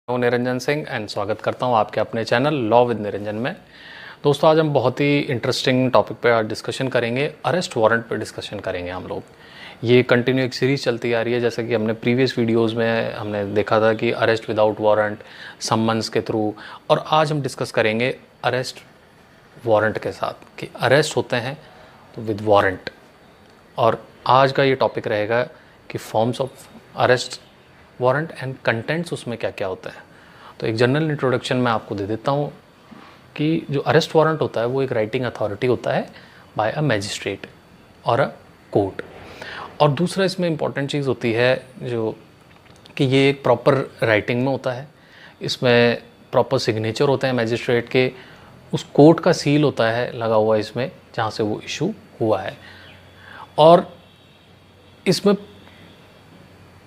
हूं निरंजन सिंह एंड स्वागत करता हूं आपके अपने चैनल लॉ विद निरंजन में। दोस्तों, आज हम बहुत ही इंटरेस्टिंग टॉपिक पे डिस्कशन करेंगे। अरेस्ट वारंट पे डिस्कशन करेंगे हम लोग। ये कंटिन्यू एक सीरीज़ चलती आ रही है। जैसे कि हमने प्रीवियस वीडियोस में हमने देखा था कि अरेस्ट विदाउट वारंट, सम्मन्स के थ्रू, और आज हम डिस्कस करेंगे अरेस्ट वारंट के साथ कि अरेस्ट होते हैं तो विद वारंट। और आज का ये टॉपिक रहेगा कि forms of arrest warrant and contents उसमें क्या क्या होता है। तो एक जनरल इंट्रोडक्शन मैं आपको दे देता हूँ कि जो अरेस्ट वारंट होता है वो एक राइटिंग अथॉरिटी होता है बाय अ मैजिस्ट्रेट और अ कोर्ट। और दूसरा इसमें इम्पॉर्टेंट चीज़ होती है जो कि ये एक प्रॉपर राइटिंग में होता है। इसमें प्रॉपर सिग्नेचर होते हैं मैजिस्ट्रेट के, उस कोर्ट का सील होता है लगा हुआ इसमें जहाँ से वो इशू हुआ है। और इसमें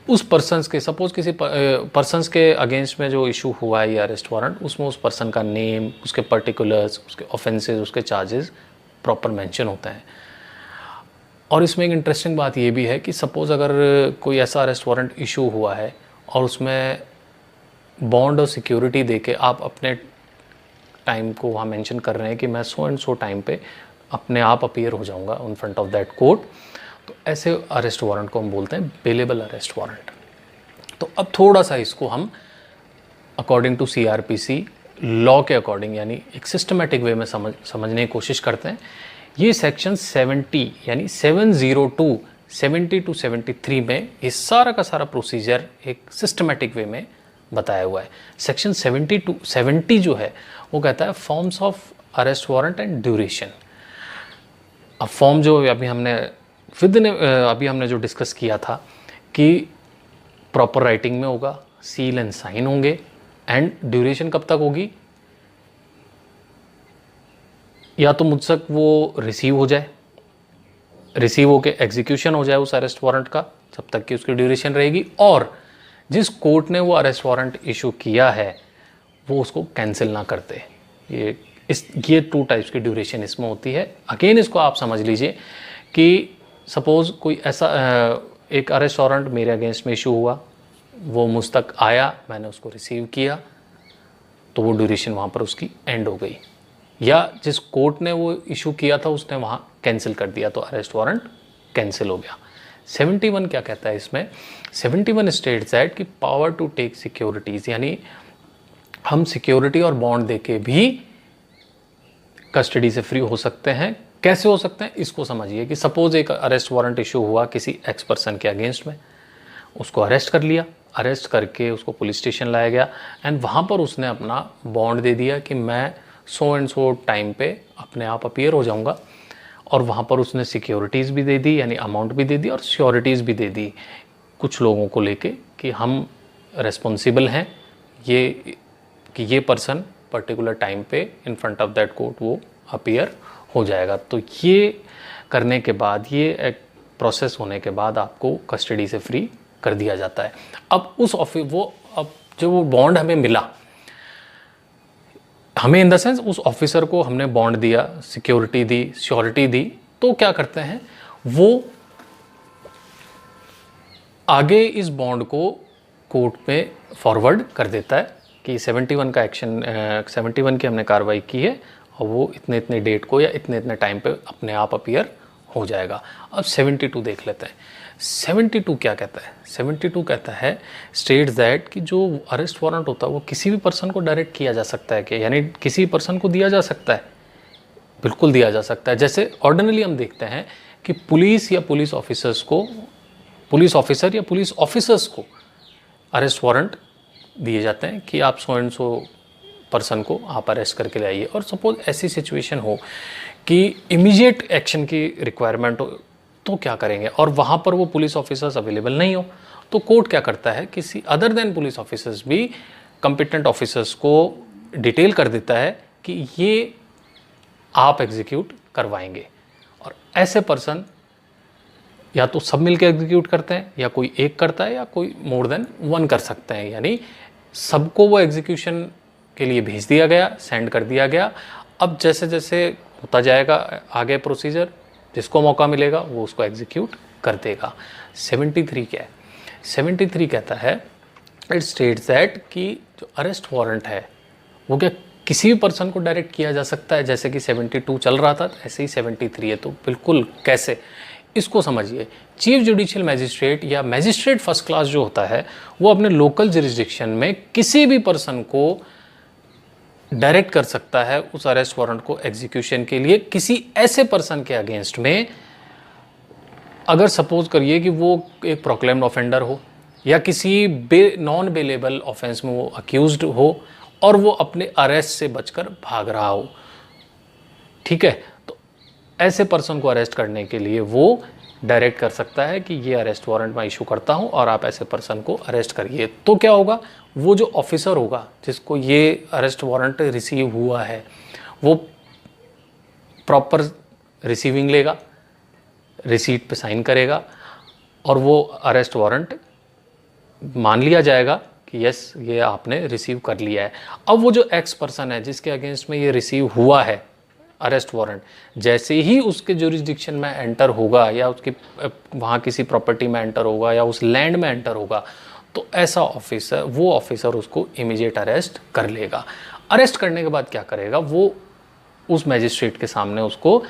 उस पर्सन्स के, सपोज किसी पर्सन्स के अगेंस्ट में जो इशू हुआ है ये अरेस्ट वारंट, उसमें उस पर्सन का नेम, उसके पर्टिकुलर्स, उसके ऑफेंसेस, उसके चार्जेस प्रॉपर मेंशन होते हैं। और इसमें एक इंटरेस्टिंग बात ये भी है कि सपोज़ अगर कोई ऐसा अरेस्ट वारंट इशू हुआ है और उसमें बॉन्ड और सिक्योरिटी देके आप अपने टाइम को वहाँ मेंशन कर रहे हैं कि मैं सो एंड सो टाइम पे अपने आप अपीयर हो जाऊँगा in front of that court, तो ऐसे अरेस्ट वारंट को हम बोलते हैं बेलेबल अरेस्ट वारंट। तो अब थोड़ा सा इसको हम अकॉर्डिंग टू CRPC लॉ के अकॉर्डिंग यानी एक सिस्टमेटिक वे में समझने की कोशिश करते हैं। ये सेक्शन 70 यानी 702 70 to 73 में ये सारा का सारा प्रोसीजर एक सिस्टमेटिक वे में बताया हुआ है। सेक्शन 70 जो है वो कहता है forms of arrest warrant and duration. अब फॉर्म जो अभी हमने जो डिस्कस किया था कि प्रॉपर राइटिंग में होगा, सील एंड साइन होंगे, एंड ड्यूरेशन कब तक होगी, या तो मुझ तक वो रिसीव हो जाए, रिसीव होके एग्जीक्यूशन हो जाए उस अरेस्ट वारंट का, जब तक कि उसकी ड्यूरेशन रहेगी, और जिस कोर्ट ने वो अरेस्ट वारंट इशू किया है वो उसको कैंसिल ना करते। ये 2 टाइप्स की ड्यूरेशन इसमें होती है। अगेन इसको आप समझ लीजिए कि सपोज़ कोई ऐसा एक अरेस्ट वारंट मेरे अगेंस्ट में इशू हुआ, वो मुझ तक आया, मैंने उसको रिसीव किया, तो वो ड्यूरेशन वहाँ पर उसकी एंड हो गई, या जिस कोर्ट ने वो इशू किया था उसने वहाँ कैंसिल कर दिया तो अरेस्ट वारंट कैंसिल हो गया। 71 क्या कहता है इसमें? 71 स्टेट्स दैट कि पावर टू टेक सिक्योरिटीज़, यानी हम सिक्योरिटी और बॉन्ड देके भी कस्टडी से फ्री हो सकते हैं। कैसे हो सकते हैं इसको समझिए कि सपोज एक अरेस्ट वारंट इशू हुआ किसी एक्स पर्सन के अगेंस्ट में, उसको अरेस्ट कर लिया, अरेस्ट करके उसको पुलिस स्टेशन लाया गया, एंड वहाँ पर उसने अपना बॉन्ड दे दिया कि मैं सो एंड सो टाइम पे अपने आप अपीयर हो जाऊँगा, और वहाँ पर उसने सिक्योरिटीज़ भी दे दी, यानी अमाउंट भी दे दी और श्योरिटीज़ भी दे दी कुछ लोगों को लेके कि हम रेस्पॉन्सिबल हैं ये कि ये पर्सन पर्टिकुलर टाइम पे in front of that court वो अपीयर हो जाएगा। तो ये करने के बाद, ये एक प्रोसेस होने के बाद आपको कस्टडी से फ्री कर दिया जाता है। अब अब जो वो बॉन्ड हमें मिला, हमें इन द सेंस उस ऑफिसर को हमने बॉन्ड दिया, सिक्योरिटी दी, श्योरिटी दी, तो क्या करते हैं वो आगे इस बॉन्ड को कोर्ट में फॉरवर्ड कर देता है कि 71 का एक्शन, 71 की हमने कार्रवाई की है और वो इतने इतने डेट को या इतने इतने टाइम पे अपने आप अपीयर हो जाएगा। अब 72 देख लेते हैं। 72 क्या कहता है? 72 कहता है स्टेट्स दैट कि जो अरेस्ट वारंट होता है वो किसी भी पर्सन को डायरेक्ट किया जा सकता है, कि यानी किसी पर्सन को दिया जा सकता है, बिल्कुल दिया जा सकता है। जैसे ऑर्डिनरी हम देखते हैं कि पुलिस या पुलिस ऑफिसर्स को, पुलिस ऑफिसर या पुलिस ऑफिसर्स को अरेस्ट वारंट दिए जाते हैं कि आप सो एंड सो पर्सन को आप अरेस्ट करके ले आइए। और सपोज ऐसी सिचुएशन हो कि इमीडिएट एक्शन की रिक्वायरमेंट हो, तो क्या करेंगे, और वहाँ पर वो पुलिस ऑफिसर्स अवेलेबल नहीं हो, तो कोर्ट क्या करता है, किसी अदर देन पुलिस ऑफिसर्स भी कंपिटेंट ऑफिसर्स को डिटेल कर देता है कि ये आप एग्जीक्यूट करवाएंगे। और ऐसे पर्सन या तो सब मिलकर एग्जीक्यूट करते हैं, या कोई एक करता है, या कोई मोर देन 1 कर सकते हैं, यानी सबको वो एग्जीक्यूशन के लिए भेज दिया गया, सेंड कर दिया गया। अब जैसे जैसे होता जाएगा आगे प्रोसीजर, जिसको मौका मिलेगा वो उसको एग्जीक्यूट कर देगा। 73 क्या है? 73 कहता है इट स्टेट्स दैट कि जो अरेस्ट वारंट है वो क्या किसी भी पर्सन को डायरेक्ट किया जा सकता है? जैसे कि 72 चल रहा था ऐसे ही 73 है, तो बिल्कुल कैसे, इसको समझिए। चीफ जुडिशियल मैजिस्ट्रेट या मैजिस्ट्रेट फर्स्ट क्लास जो होता है वो अपने लोकल जुरिस्डिक्शन में किसी भी पर्सन को डायरेक्ट कर सकता है उस अरेस्ट वारंट को एग्जीक्यूशन के लिए किसी ऐसे पर्सन के अगेंस्ट में, अगर सपोज करिए कि वो एक प्रोक्लेम्ड ऑफेंडर हो या किसी नॉन बेलेबल ऑफेंस में वो अक्यूज्ड हो और वो अपने अरेस्ट से बचकर भाग रहा हो। ठीक है, तो ऐसे पर्सन को अरेस्ट करने के लिए वो डायरेक्ट कर सकता है कि ये अरेस्ट वारंट मैं इशू करता हूं और आप ऐसे पर्सन को अरेस्ट करिए। तो क्या होगा, वो जो ऑफिसर होगा जिसको ये अरेस्ट वारंट रिसीव हुआ है वो प्रॉपर रिसीविंग लेगा, रिसीट पे साइन करेगा और वो अरेस्ट वारंट मान लिया जाएगा कि यस ये आपने रिसीव कर लिया है। अब वो जो एक्स पर्सन है जिसके अगेंस्ट में ये रिसीव हुआ है अरेस्ट वारंट, जैसे ही उसके जुरिस्डिक्शन में एंटर होगा या उसकी वहाँ किसी प्रॉपर्टी में एंटर होगा या उस लैंड में एंटर होगा, तो ऐसा ऑफिसर, वो ऑफिसर उसको इमीडिएट अरेस्ट कर लेगा। अरेस्ट करने के बाद क्या करेगा, वो उस मैजिस्ट्रेट के सामने उसको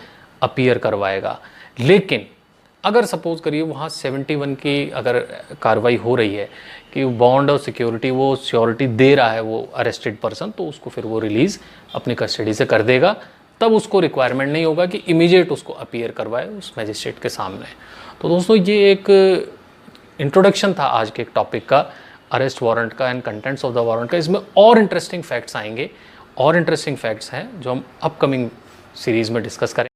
अपीयर करवाएगा। लेकिन अगर सपोज करिए वहाँ 71 की अगर कार्रवाई हो रही है कि बॉन्ड और सिक्योरिटी, वो सिक्योरिटी दे रहा है वो अरेस्टेड पर्सन, तो उसको फिर वो रिलीज़ अपनी कस्टडी से कर देगा। तब उसको रिक्वायरमेंट नहीं होगा कि इमीडिएट उसको अपीयर करवाए उस मैजिस्ट्रेट के सामने। तो दोस्तों ये एक इंट्रोडक्शन था आज के एक टॉपिक का, अरेस्ट वारंट का and contents of the warrant का। इसमें और इंटरेस्टिंग फैक्ट्स आएंगे, और इंटरेस्टिंग फैक्ट्स हैं जो हम अपकमिंग सीरीज़ में डिस्कस करेंगे।